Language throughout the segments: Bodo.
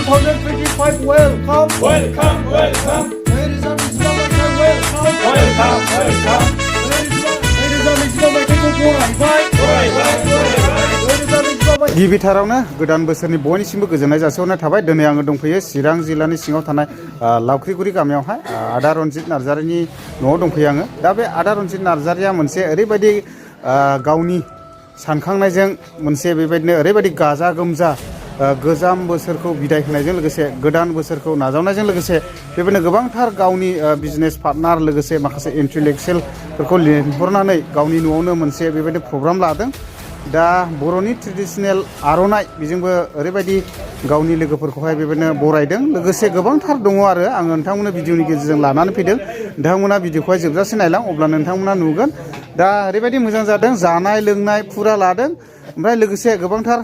2025 welcome. Welcome, welcome, Ladies and gentlemen, welcome. welcome, welcome. Ladies and gentlemen, kita mulai. Ladies and gentlemen. गिबिथारावनो गोदान बोसोरनि बयनिसिमबो गोजोननाय जासिहरनाय थाबाय। दिनै आङो दंफैयो चिरां जिल्लानि सिङाव थानाय लावख्रिगुरि गामियावहाय आदा रनजित नार्जारिनि न'आव दंफैयो आङो। दा बे आदा रनजित नार्जारिया मोनसे ओरैबायदि गावनि सानखांनायजों मोनसे बेबायदिनो ओरैबायदि गाजा गोमजा गोजाम बोसोरखौ बिदाय होनायजों लोगोसे गोदान बोसोरखौ नाजावनायजों लोगोसे बेबायदिनो गोबांथार गावनि बिजनेस पार्टनार लोगोसे माखासे इन्टेलेक्सुयेलफोरखौ लिंहरनानै गावनि न'आवनो मोनसे बेबायदि प्रग्राम लादों। दा बर'नि ट्रेडिशनेल आर'नाइ बेजोंबो ओरैबायदि गावनि लोगोफोरखौहाय बेबायदिनो बरायदों। लोगोसे गोबांथार दङ आरो आङो नोंथांमोननो भिडिअनि गेजेरजों लानानै फैदों। नोंथांमोना भिडिअखौहाय जोबजासे नायलां, अब्ला नोंथांमोना नुगोन। दा ओरैबायदि मोजां जादों, जानाय लोंनाय फुरा लादों। ओमफ्राय लोगोसे गोबांथार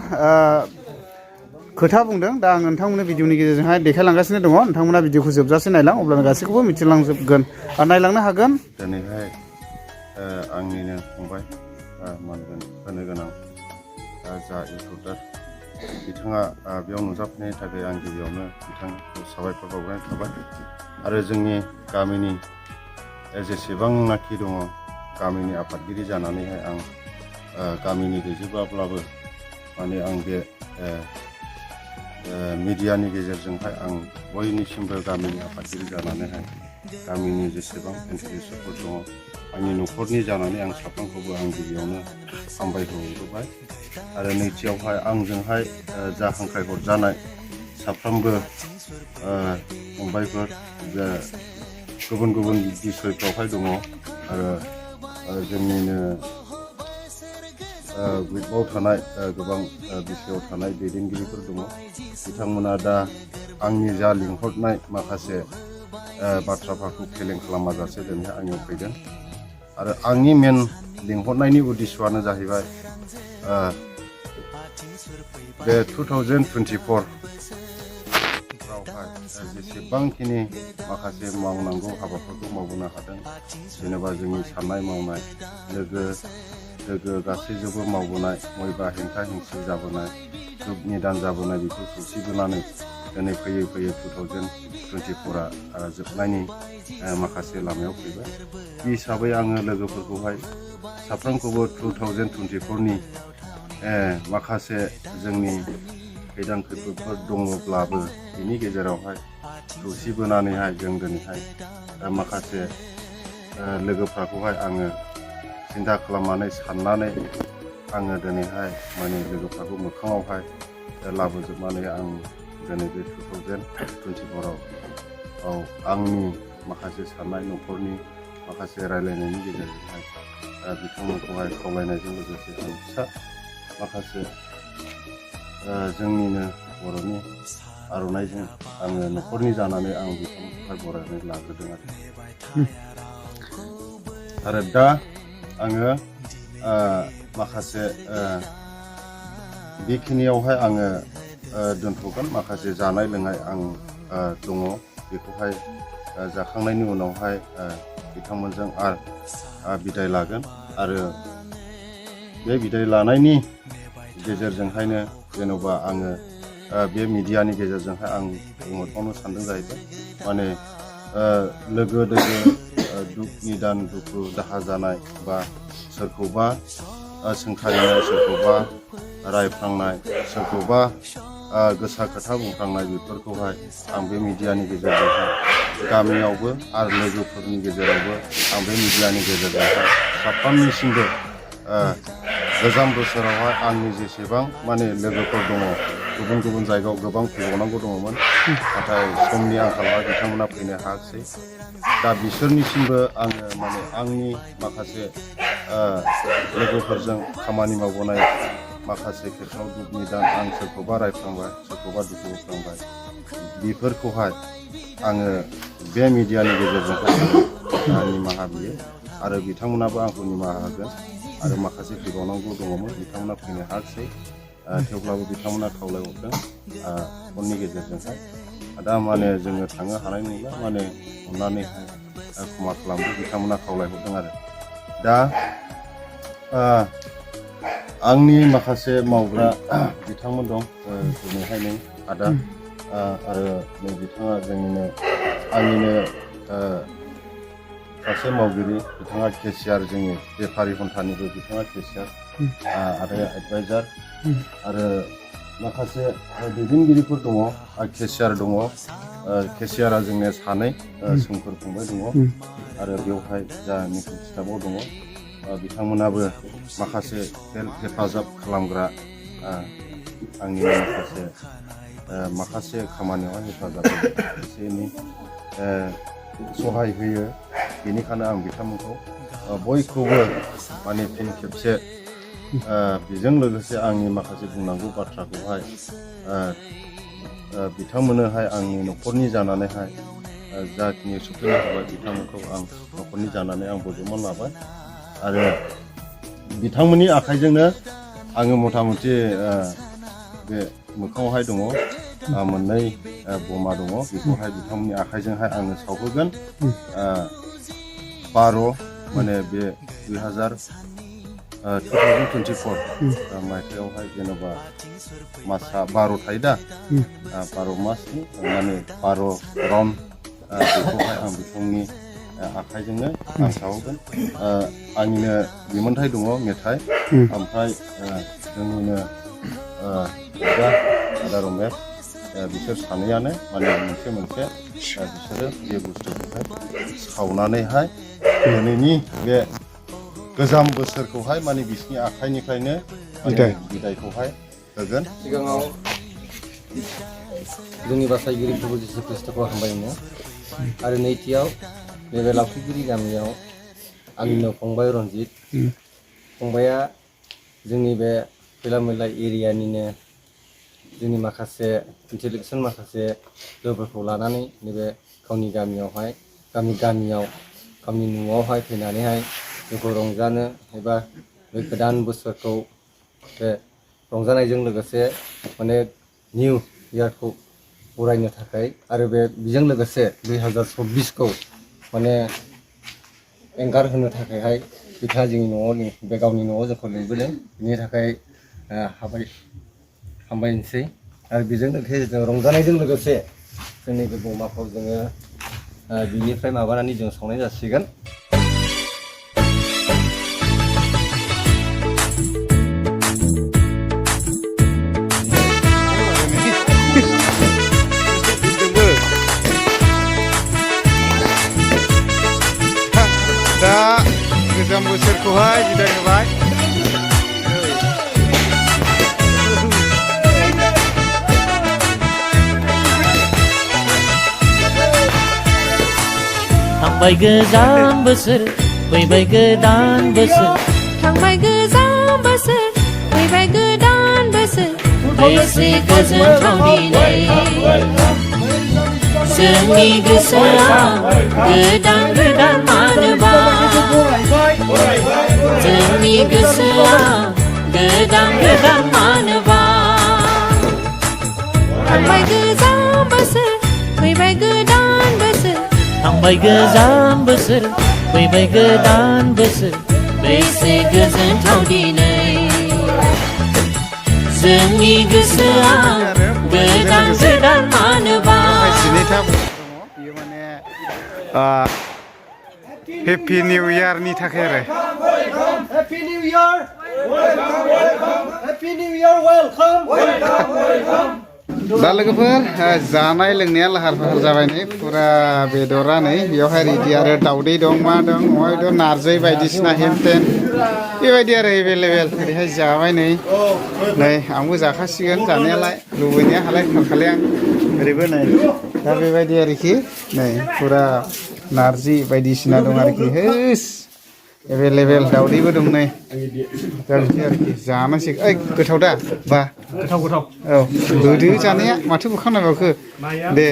खोथा बुंदों। दा आं नोंथांमोननो भिडिअनि गेजेरजोंहाय देखायलांगासिनो दङ। नोंथांमोना भिडिअखौ जोबजासे नायलां, अब्लानो गासैखौबो मिथिलांजोबगोन आरो नायलांनो हागोन। दिनैहाय आंनिनो फंबाय मोनगोन होनो गोनां जा इउटुबार बिथाङा बेयाव नुजाफैनायनि थाखाय आं गिबियावनो बिथांखौ साबायखर बावनाय थाबाय। आरो जोंनि गामिनि जेसेबांनाखि दङ गामिनि आफादगिरि जानानैहाय आं गामिनि गैजोबाब्लाबो माने आं बे मिडियानि गेजेरजोंहाय आं बयनिसिमबो गामिनि आफादगिरि जानानैहाय गामिनि जेसेबां इन्टारेस्टफोर दङ आंनि न'खरनि जानानै आं साफ्रोमखौबो आं गिबियावनो हामबायहरबाय। आरो नैथियावहाय आंजोंहाय जा हांख्रायहरजानाय साफ्रोमबो फंबायफोर गुबुन गुबुन बिसयफ्रावहाय दङ आरो जोंनिनो ग्रुपआव थानाय गोबां बिसयआव थानाय दैदेनगिरिफोर दङ। बिथांमोना दा आंनि जा लिंहरनाय माखासे बाथ्राफोरखौ फेलें खालामाजासे दिनैहाय आंनियाव फैदों। आरो आंनि मेन लिंहरनायनि उद्देश्यआनो जाहैबाय बे 2024 आवहाय जेसेबांखिनि माखासे मावनांगौ हाबाफोरखौ मावबोनो हादों, जेनेबा जोंनि साननाय मावनाय लोगो गासैजोंबो मावबोनाय, बयबा हेंथा हेंसि जाबोनाय, दुख निदान जाबोनाय, बेखौ सौसिबोनानै दिनै फैयै फैयै 2024आ जोबनायनि माखासे लामायाव फैबाय। बे हिसाबै आङो लोगोफोरखौहाय साफ्रोमखौबो 2024नि माखासे जोंनि खैदां खैफोदफोर दङब्लाबो बिनि गेजेरावहाय सौसिबोनानैहाय जों दिनैहाय माखासे लोगोफ्राखौहाय आङो सिन्था खालामनानै साननानै आङो दिनैहाय माने लोगोफ्राखौ मोखाङावहाय लाबोजोबनानै आं दिनै बे 2024आव आंनि माखासे साननाय न'खरनि माखासे रायलायनायनि गेजेरजोंहाय बिथांमोनखौहाय खावलायनायजों लोगोसे आं फिसा माखासे जोंनिनो बर'नि आर'नाइजों आङो न'खरनि जानानै आं बिथांमोनखौहाय बरायनानै लाग्रोदों आरो दा आङो माखासे बेखिनियावहाय आङो दोनथ'गोन। माखासे जानाय लोंनाय आं दङ, बेखौहाय जाखांनायनि उनावहाय बिथांमोनजों बिदाय लागोन। आरो बे बिदाय लानायनि गेजेरजोंहायनो जेन'बा आङो बे मिडियानि गेजेरजोंहाय आं बुंहरबावनो सानदों जाहैबाय, माने लोगो दोगो दुख निदान दुखु दाहा जानाय बा सोरखौबा सोंखारिनाय, सोरखौबा रायफ्लांनाय, सोरखौबा गोसा खोथा बुंफ्लांनाय, बेफोरखौहाय आं बे मिडियानि गेजेरजोंहाय गामियावबो आरो लोगोफोरनि गेजेरावबो आं बे मिडियानि गेजेरजोंहाय साफ्रोमनिसिमबो गोजाम बोसोरावहाय आंनि जेसेबां माने लोगोफोर दङ, गुबुन गुबुन जायगायाव गोबां फैबावनांगौ दङमोन, नाथाय समनि आंखालाव बिथांमोना फैनो हायाखिसै। दा बिसोरनिसिमबो आङो माने आंनि माखासे लोगोफोरजों खामानि मावबोनाय माखासे खेथ्रआव दुख निदान आं सोरखौबा रायफ्लांबाय, सोरखौबा दुखु होफ्लांबाय, बेफोरखौहाय आङो बे मिडियानि गेजेरजों निमाहा बियो आरो बिथांमोनाबो आंखौ निमाहा होगोन। आरो माखासे फैबावनांगौ दङमोन, बिथांमोना फैनो हायाखिसै, थेवब्लाबो बिथांमोना खावलायहरदों फननि गेजेरजोंहाय। दा माने जोङो थांनो हानाय नंला, माने अननानैहाय क्षमा खालामदो, बिथांमोना खावलायहरदों आरो। दा आंनि माखासे मावग्रा बिथांमोन दं, दिनैहाय नों आदा आरो नै बिथाङा जोंनिनो आंनिनो सासे मावगिरि बिथाङा केसियार जोंनि बेफारि हन्थानिबो बिथाङा केसियार आरो एडभाइजार आरो माखासे दैदेनगिरिफोर दङ केसियार दङ केसियारा जोंनिया सानै सोमखोर फंबाय दङ आरो बेवहाय जानाखि स्टाफआव दङ बिथांमोनाबो माखासे हेफाजाब खालामग्रा आंनि माखासे खामानियावहाय हेफाजाब एसे एनै सहाय होयो बेनिखायनो आं बिथांमोनखौ बयखौबो माने फिन खेबसे बेजों लोगोसे आंनि माखासे बुंनांगौ बाथ्राखौहाय बिथांमोननोहाय आंनि न'खरनि जानानैहाय जाखिनि सफैनो हाबाय बिथांमोनखौ आं न'खरनि जानानै आं बजबना लाबाय आरो बिथांमोननि आखाइजोंनो आङो मथा मथि बे मोखाङावहाय दङ मोननै बमा दङ बेखौहाय बिथांमोननि आखाइजोंहाय आङो सावहोगोन 12 माने बे 2024 मायथाइयावहाय जेनेबा मासआ 12 थायो दा 12 मासनि माने 12 राउन्ड बेखौहाय आं बिथांनि आखाइजोंनो आं सावहोगोन आंनिनो बिमोनथाइ दङ मेथाइ ओमफ्राय जोंनिनो आदा रमेश बिसोर सानैयानो माने मोनसे बिसोरो बे बुस्थुखौहाय सावनानैहाय दिनैनि बे गोजाम बोसोरखौहाय माने बिसिनि आखाइनिफ्रायनो बिदायखौहाय होगोन सिगाङाव जोंनि बासायगिरि प्रभु जिसु ख्रिस्टखौ हामबायनो आरो नैथियाव नैबे लावथिगिरि गामियाव आंनिनो फंबाय रन्जित फंबाया जोंनि बे खैला मैला एरियानिनो जोंनि माखासे इन्टेलेक्सुवेल माखासे लोगोफोरखौ लानानै नैबे गावनि गामियावहाय गावनि न'आवहाय फैनानैहाय जोंखौ रंजानो एबा बे गोदान बोसोरखौ बे रंजानायजों लोगोसे माने निउ इयारखौ बरायनो थाखाय आरो बेजों लोगोसे 2024खौ माने एंगार होनो थाखायहाय बिथाङा जोंनि न'आव बे गावनि न'आव जोंखौ लिंबोदों बिनि थाखाय हामबायनोसै आरो बेजों लोगोसे जों रंजानायजों लोगोसे जोंनि बे बमाखौ जोङो बिनिफ्राय माबानानै जों सावनाय जासिगोन दा गोजाम बोसोरखौहाय बिदाय होबाय थांबाय गोजाम बोसोर फैबाय गोदान बोसोर थांबाय गोजाम बोसोर फैबाय गोदान बोसोर बेसे गोजोनथाव दिनै जोंनि गोसोआ गोदान मानोबा जोंनि गोसोआ गोदान मानोबा थांबाय गोजाम बोसोर फैबाय गोदान बोसोर थांबाय गोजाम बोसोर फैबाय गोदान बोसोर बेसे गोजोनथाव दिनै जोंनि गोसोआ गोदान मानोबा जिनैथा बोसोर दङ बियो माने हेपि निउ इयारनि थाखाय आरो Happy New Year! Happy New Year! Welcome! दा लोगोफोर जानाय लोंनाया लाहार फाहार जाबाय नै फुरा बेदरा नै बेयावहाय रेडि आरो दाउदै दं मा दं अमा बेदर नारजि बायदिसिना हेन टेन बेबायदि आरो एभेलेबेल ओरैहाय जाबाय नै आंबो जाखासिगोन जानायालाय लुबैनाया हालाय खालाय आं ओरैबो नै दा बेबायदि आरोखि नै फुरा नारजि बायदिसिना दं आरोखि हेस एभेलेबेल दाउदैबो दं नै दा बिदि आरोखि जानोसै ओइ गोथाव दा बा गोथाव औ गोदो जानाया माथो बोखांनांगौखो दे